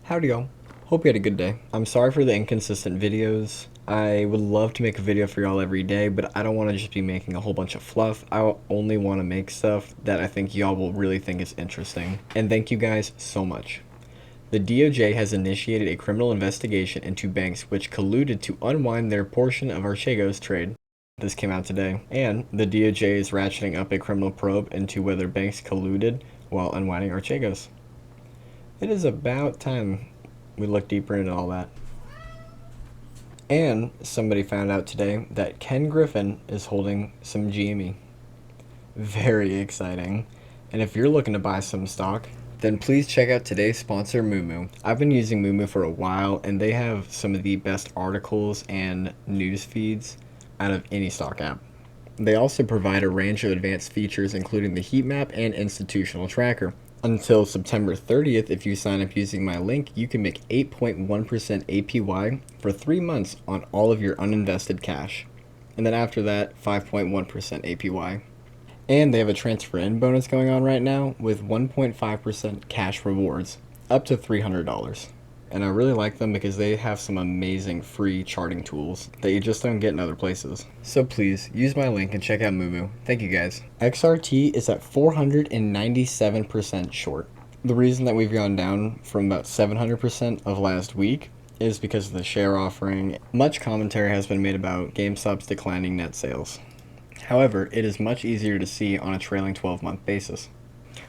Howdy y'all. Hope you had a good day. I'm sorry for the inconsistent videos. I would love to make a video for y'all every day, but I don't want to just be making a whole bunch of fluff. I only want to make stuff that I think y'all will really think is interesting. And thank you guys so much. The DOJ has initiated a criminal investigation into banks which colluded to unwind their portion of Archegos trade. This came out today. And the DOJ is ratcheting up a criminal probe into whether banks colluded while unwinding Archegos. It is about time we look deeper into all that. And somebody found out today that Ken Griffin is holding some GME. Very exciting. And if you're looking to buy some stock, then please check out today's sponsor, Moomoo. I've been using Moomoo for a while, and they have some of the best articles and news feeds out of any stock app. They also provide a range of advanced features, including the heat map and institutional tracker. Until September 30th, if you sign up using my link, you can make 8.1% APY for 3 months on all of your uninvested cash. And then after that, 5.1% APY. And they have a transfer in bonus going on right now with 1.5% cash rewards, up to $300. And I really like them because they have some amazing free charting tools that you just don't get in other places. So please, use my link and check out Moomoo. Thank you guys. XRT is at 497% short. The reason that we've gone down from about 700% of last week is because of the share offering. Much commentary has been made about GameStop's declining net sales. However, it is much easier to see on a trailing 12-month basis.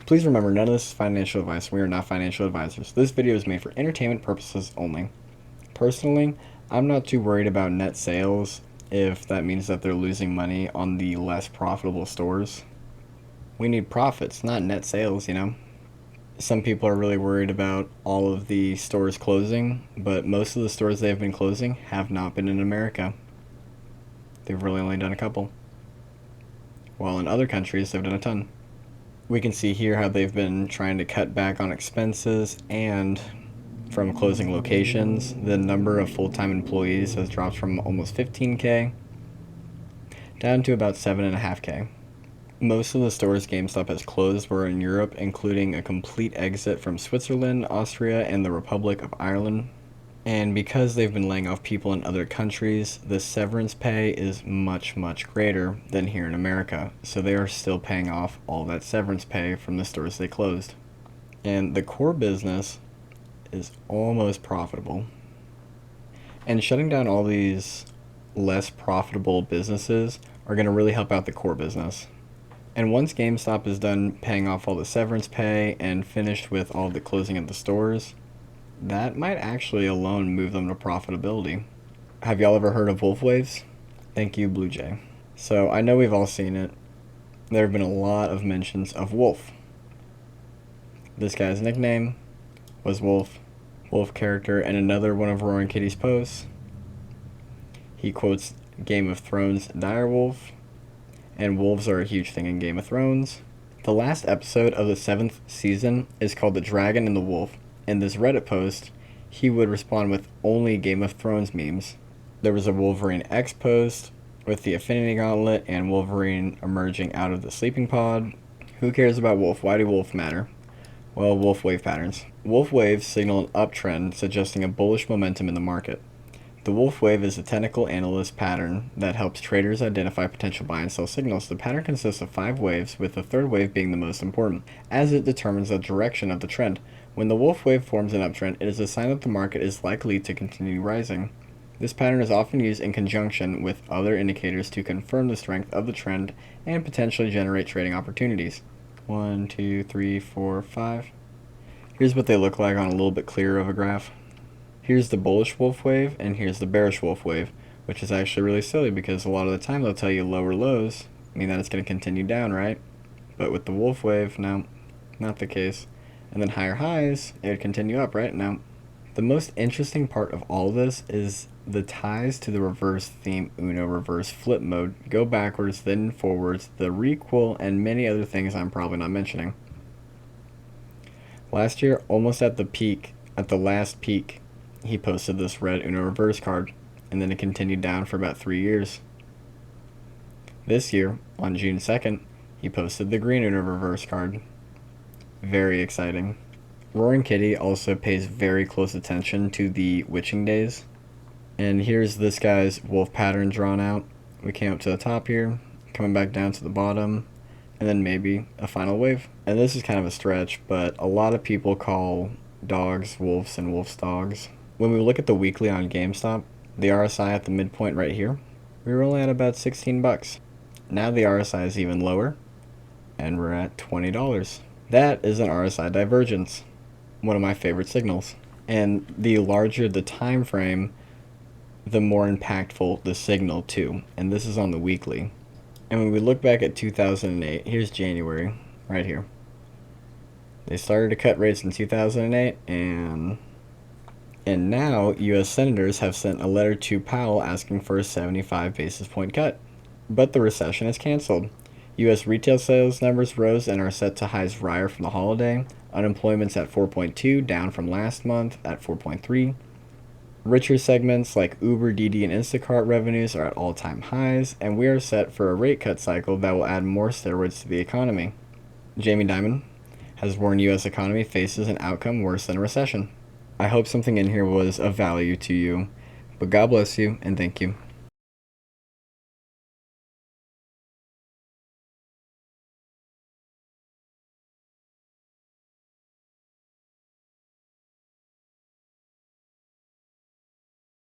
Please remember, none of this is financial advice. We are not financial advisors. This video is made for entertainment purposes only. Personally, I'm not too worried about net sales if that means that they're losing money on the less profitable stores. We need profits, not net sales, you know? Some people are really worried about all of the stores closing, but most of the stores they've been closing have not been in America. They've really only done a couple. While in other countries, they've done a ton. We can see here how they've been trying to cut back on expenses, and from closing locations, the number of full-time employees has dropped from almost 15K down to about 7.5K. Most of the stores GameStop has closed were in Europe, including a complete exit from Switzerland, Austria, and the Republic of Ireland. And because they've been laying off people in other countries, the severance pay is much, much greater than here in America. So they are still paying off all that severance pay from the stores they closed. And the core business is almost profitable. And shutting down all these less profitable businesses are going to really help out the core business. And once GameStop is done paying off all the severance pay and finished with all the closing of the stores, that might actually alone move them to profitability. Have y'all ever heard of wolf waves? Thank you, Blue Jay. So I know we've all seen it. There have been a lot of mentions of Wolf. This guy's nickname was Wolf. Wolf character in another one of Roaring Kitty's posts. He quotes Game of Thrones direwolf, and wolves are a huge thing in Game of Thrones. The last episode of the 7th season is called The Dragon and the Wolf. In this Reddit post, he would respond with only Game of Thrones memes. There was a Wolverine X post with the Affinity Gauntlet and Wolverine emerging out of the sleeping pod. Who cares about Wolf? Why do Wolf matter? Well, Wolf wave patterns. Wolf waves signal an uptrend, suggesting a bullish momentum in the market. The Wolf wave is a technical analyst pattern that helps traders identify potential buy and sell signals. The pattern consists of 5 waves, with the third wave being the most important, as it determines the direction of the trend. When the wolf wave forms an uptrend, it is a sign that the market is likely to continue rising. This pattern is often used in conjunction with other indicators to confirm the strength of the trend and potentially generate trading opportunities. 1, 2, 3, 4, 5. Here's what they look like on a little bit clearer of a graph. Here's the bullish wolf wave, and here's the bearish wolf wave, which is actually really silly because a lot of the time they'll tell you lower lows mean that it's going to continue down, right? But with the wolf wave, no, not the case. And then higher highs, it would continue up, right? Now, the most interesting part of all this is the ties to the reverse theme Uno reverse flip mode, go backwards, then forwards, the requel, and many other things I'm probably not mentioning. Last year, almost at the last peak, he posted this red Uno reverse card, and then it continued down for about 3 years. This year, on June 2nd, he posted the green Uno reverse card. Very exciting. Roaring Kitty also pays very close attention to the witching days. And here's this guy's wolf pattern drawn out. We came up to the top here, coming back down to the bottom, and then maybe a final wave. And this is kind of a stretch, but a lot of people call dogs wolves and wolves dogs. When we look at the weekly on GameStop, the RSI at the midpoint right here, we were only at about 16 bucks. Now the RSI is even lower, and we're at $20. That is an RSI divergence, one of my favorite signals. And the larger the time frame, the more impactful the signal too. And this is on the weekly. And when we look back at 2008, here's January, right here. They started to cut rates in 2008, and now U.S. senators have sent a letter to Powell asking for a 75 basis point cut. But the recession is canceled. U.S. retail sales numbers rose and are set to highs prior from the holiday. Unemployment's at 4.2, down from last month at 4.3. Richer segments like Uber, Didi, and Instacart revenues are at all-time highs, and we are set for a rate cut cycle that will add more steroids to the economy. Jamie Dimon has warned U.S. economy faces an outcome worse than a recession. I hope something in here was of value to you, but God bless you and thank you.